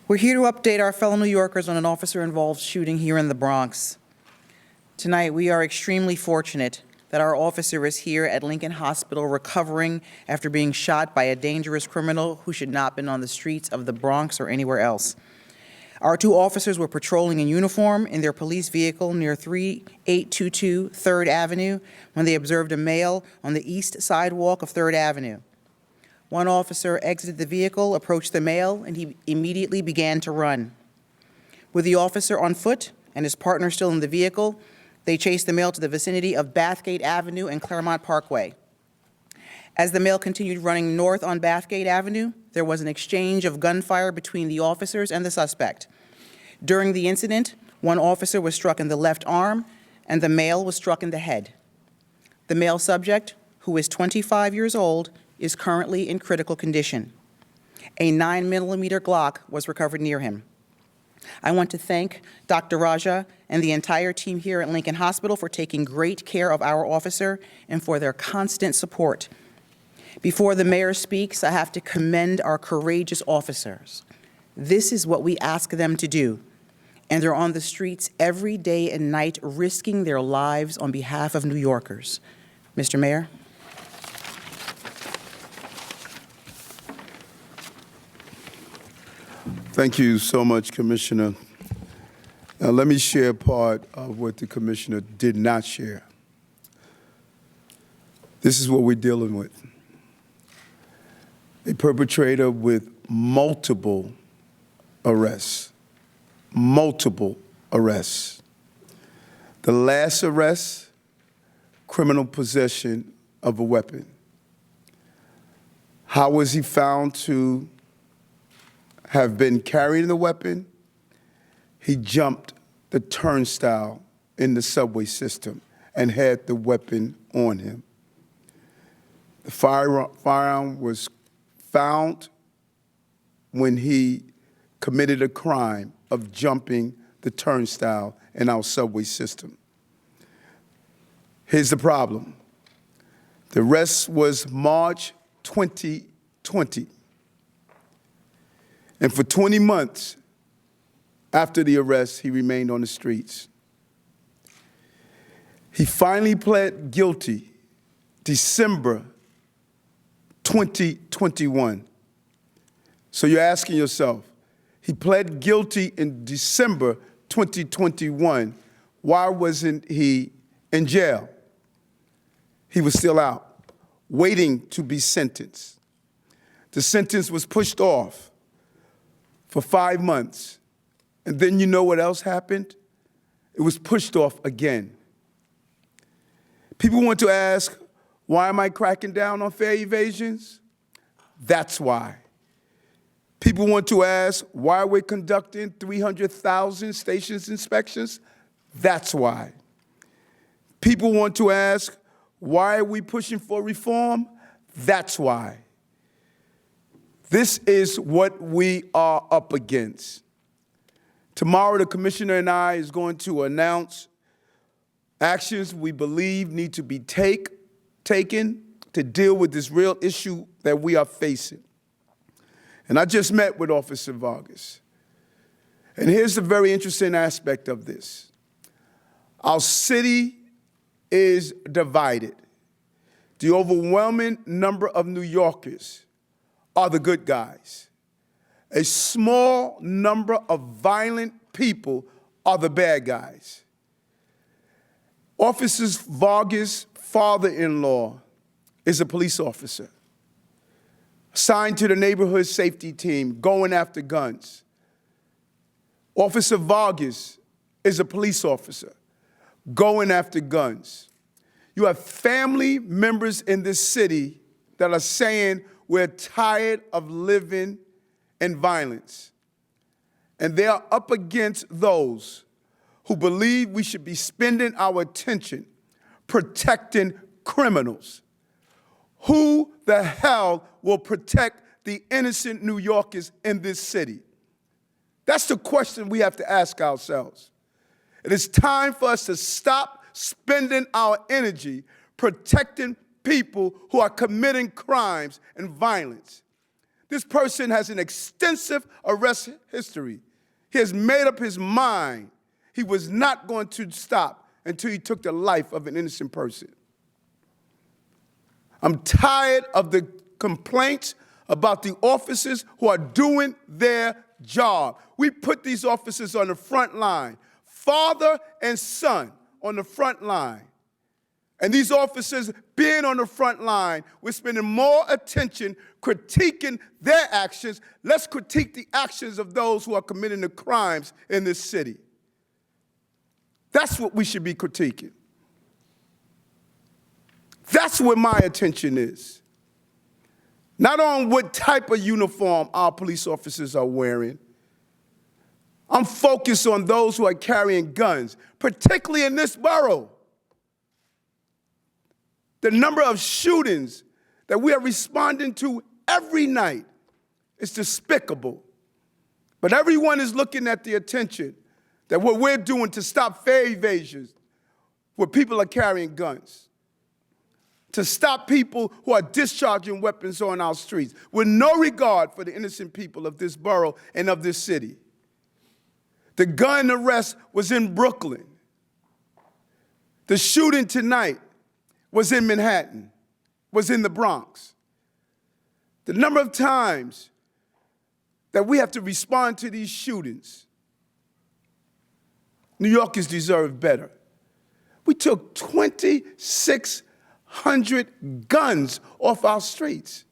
We're here to update our fellow New Yorkers on an officer-involved shooting here in the Bronx. Tonight, we are extremely fortunate that our officer is here at Lincoln Hospital recovering after being shot by a dangerous criminal who should not have been on the streets of the Bronx or anywhere else. Our two officers were patrolling in uniform in their police vehicle near 3822 3rd Avenue when they observed a male on the east sidewalk of 3rd Avenue. One officer exited the vehicle, approached the male, and he immediately began to run. With the officer on foot and his partner still in the vehicle, they chased the male to the vicinity of Bathgate Avenue and Claremont Parkway. As the male continued running north on Bathgate Avenue, there was an exchange of gunfire between the officers and the suspect. During the incident, one officer was struck in the left arm and the male was struck in the head. The male subject, who is 25 years old, is currently in critical condition. A 9mm Glock was recovered near him. I want to thank Dr. Raja and the entire team here at Lincoln Hospital for taking great care of our officer and for their constant support. Before the mayor speaks, I have to commend our courageous officers. This is what we ask them to do, and they're on the streets every day and night risking their lives on behalf of New Yorkers. Mr. Mayor. Thank you so much, Commissioner. Now, let me share part of what the Commissioner did not share. This is what we're dealing with. A perpetrator with multiple arrests. Multiple arrests. The last arrest, criminal possession of a weapon. How was he found to have been carrying the weapon? He jumped the turnstile in the subway system and had the weapon on him. The firearm was found when he committed a crime of jumping the turnstile in our subway system. Here's the problem. The arrest was March 2020. And for 20 months after the arrest, he remained on the streets. He finally pled guilty December 2021. So you're asking yourself, he pled guilty in December 2021. Why wasn't he in jail? He was still out, waiting to be sentenced. The sentence was pushed off for 5 months. And then you know what else happened? It was pushed off again. People want to ask, why am I cracking down on fare evasions? That's why. People want to ask, why we're conducting 300,000 stations inspections? That's why. People want to ask, why are we pushing for reform? That's why. This is what we are up against. Tomorrow, the commissioner and I is going to announce actions we believe need to be taken to deal with this real issue that we are facing. And I just met with Officer Vargas. And here's the very interesting aspect of this. Our city is divided. The overwhelming number of New Yorkers are the good guys. A small number of violent people are the bad guys. Officer Vargas' father-in-law is a police officer, assigned to the neighborhood safety team, going after guns. Officer Vargas is a police officer, going after guns. You have family members in this city that are saying, we're tired of living in violence. And they are up against those who believe we should be spending our attention protecting criminals. Who the hell will protect the innocent New Yorkers in this city? That's the question we have to ask ourselves. It is time for us to stop spending our energy protecting people who are committing crimes and violence. This person has an extensive arrest history. He has made up his mind he was not going to stop until he took the life of an innocent person. I'm tired of the complaints about the officers who are doing their job. We put these officers on the front line, father and son on the front line. And these officers being on the front line, we're spending more attention critiquing their actions. Let's critique the actions of those who are committing the crimes in this city. That's what we should be critiquing. That's where my attention is. Not on what type of uniform our police officers are wearing. I'm focused on those who are carrying guns, particularly in this borough. The number of shootings that we are responding to every night is despicable. But everyone is looking at the attention that what we're doing to stop fare evasions where people are carrying guns, to stop people who are discharging weapons on our streets with no regard for the innocent people of this borough and of this city. The gun arrest was in Brooklyn. The shooting tonight was in Manhattan, was in the Bronx. The number of times that we have to respond to these shootings, New Yorkers deserve better. We took 2,600 guns off our streets.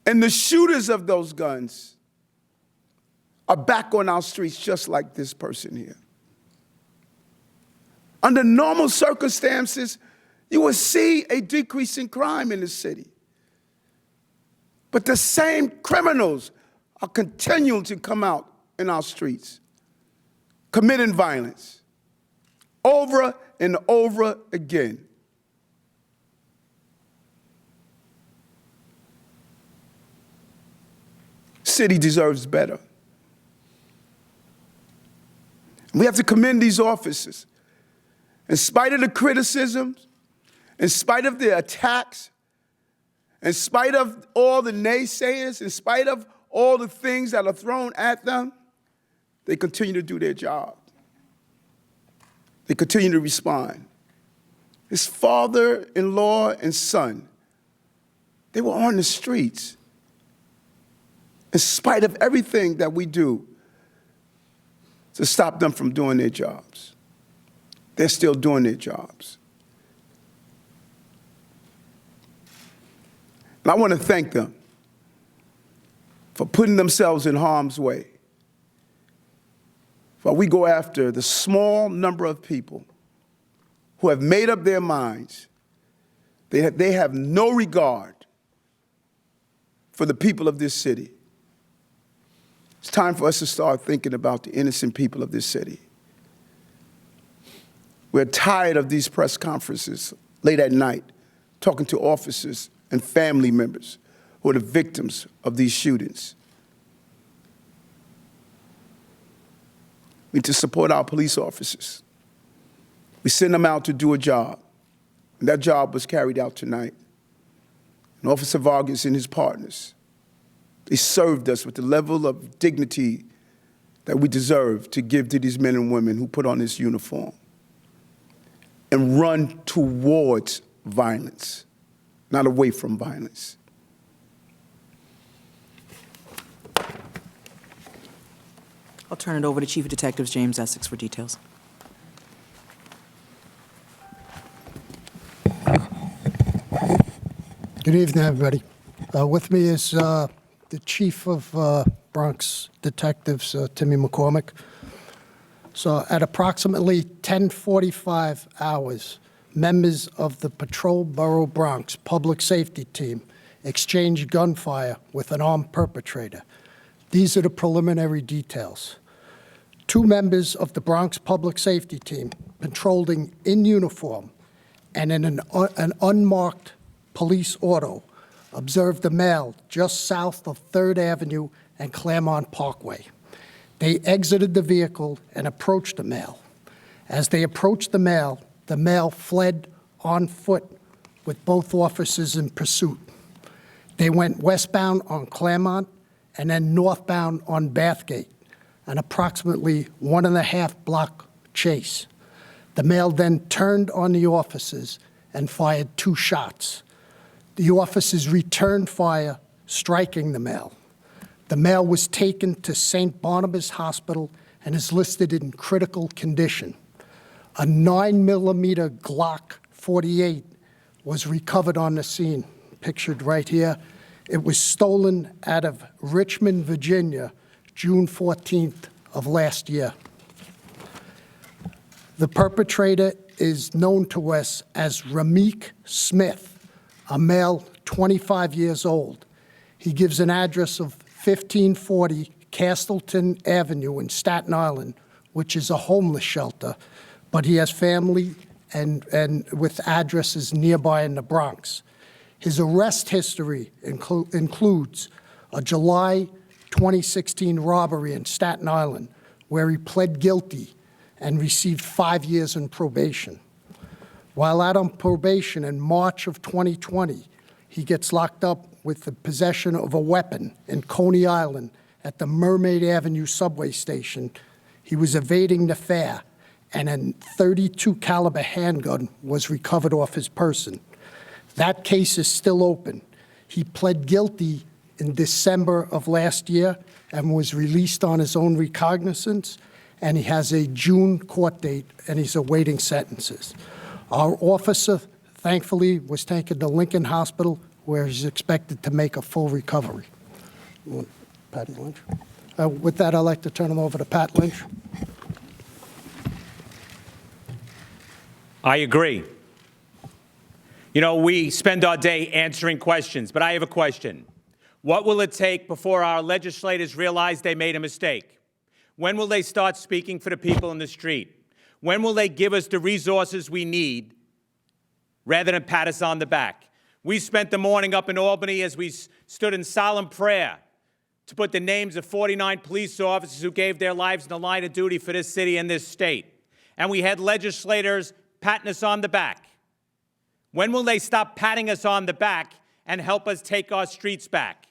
And the shooters of those guns are back on our streets just like this person here. Under normal circumstances, you will see a decrease in crime in the city. But the same criminals are continuing to come out in our streets, committing violence over and over again. City deserves better. We have to commend these officers. In spite of the criticisms, in spite of the attacks, in spite of all the naysayers, in spite of all the things that are thrown at them, they continue to do their job. They continue to respond. His father-in-law and son, they were on the streets. In spite of everything that we do to stop them from doing their jobs, they're still doing their jobs. And I want to thank them for putting themselves in harm's way. While we go after the small number of people who have made up their minds, they have no regard for the people of this city. It's time for us to start thinking about the innocent people of this city. We're tired of these press conferences late at night, talking to officers and family members who are the victims of these shootings. We need to support our police officers. We send them out to do a job, and that job was carried out tonight. And Officer Vargas and his partners, they served us with the level of dignity that we deserve to give to these men and women who put on this uniform and run towards violence, not away from violence. I'll turn it over to Chief of Detectives James Essex for details. Good evening, everybody. With me is the Chief of Bronx Detectives, Timmy McCormick. So at approximately 10:45 hours, members of the Patrol Borough Bronx Public Safety Team exchanged gunfire with an armed perpetrator. These are the preliminary details. 2 members of the Bronx Public Safety Team, patrolling in uniform and in an unmarked police auto, observed a male just south of 3rd Avenue and Claremont Parkway. They exited the vehicle and approached the male. As they approached the male fled on foot with both officers in pursuit. They went westbound on Claremont and then northbound on Bathgate, an approximately 1.5 block chase. The male then turned on the officers and fired 2 shots. The officers returned fire, striking the male. The male was taken to St. Barnabas Hospital and is listed in critical condition. A 9mm Glock 48 was recovered on the scene, pictured right here. It was stolen out of Richmond, Virginia, June 14th of last year. The perpetrator is known to us as Rameek Smith, a male 25 years old. He gives an address of 1540 Castleton Avenue in Staten Island, which is a homeless shelter, but he has family and with addresses nearby in the Bronx. His arrest history includes a July 2016 robbery in Staten Island, where he pled guilty and received 5 years in probation. While out on probation in March of 2020, he gets locked up with the possession of a weapon in Coney Island at the Mermaid Avenue subway station. He was evading the fare, and a .32 caliber handgun was recovered off his person. That case is still open. He pled guilty in December of last year and was released on his own recognizance, and he has a June court date, and he's awaiting sentences. Our officer, thankfully, was taken to Lincoln Hospital, where he's expected to make a full recovery. Patty Lynch. With that, I'd like to turn him over to Pat Lynch. I agree. You know, we spend our day answering questions, but I have a question. What will it take before our legislators realize they made a mistake? When will they start speaking for the people in the street? When will they give us the resources we need rather than pat us on the back? We spent the morning up in Albany as we stood in solemn prayer to put the names of 49 police officers who gave their lives in the line of duty for this city and this state. And we had legislators patting us on the back. When will they stop patting us on the back and help us take our streets back?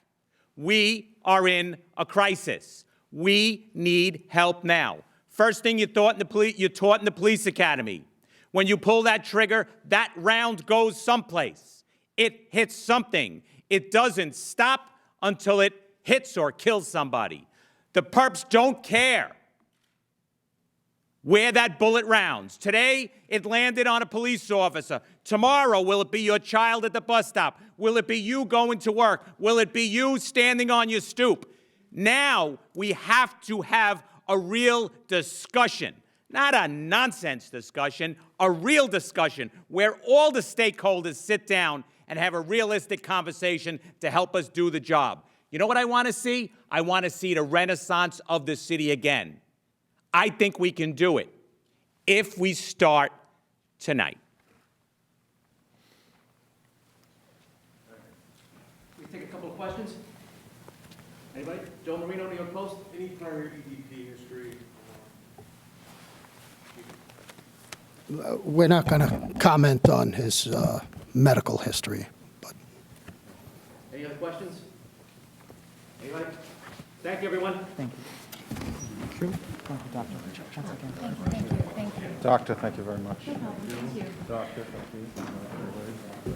We are in a crisis. We need help now. First thing you're taught in the police academy. When you pull that trigger, that round goes someplace. It hits something. It doesn't stop until it hits or kills somebody. The perps don't care where that bullet rounds. Today, it landed on a police officer. Tomorrow, will it be your child at the bus stop? Will it be you going to work? Will it be you standing on your stoop? Now, we have to have a real discussion, not a nonsense discussion, a real discussion where all the stakeholders sit down and have a realistic conversation to help us do the job. You know what I want to see? I want to see the renaissance of the city again. I think we can do it if we start tonight. We take a couple of questions. Anybody? Joe Marino, New York Post. Any prior EDP history? We're not going to comment on his medical history. But Any other questions? Anybody? Thank you, everyone. Thank you. Thank you, Doctor. Once again. Thank you. Doctor, thank you very much. Thank you. Doctor, thank you.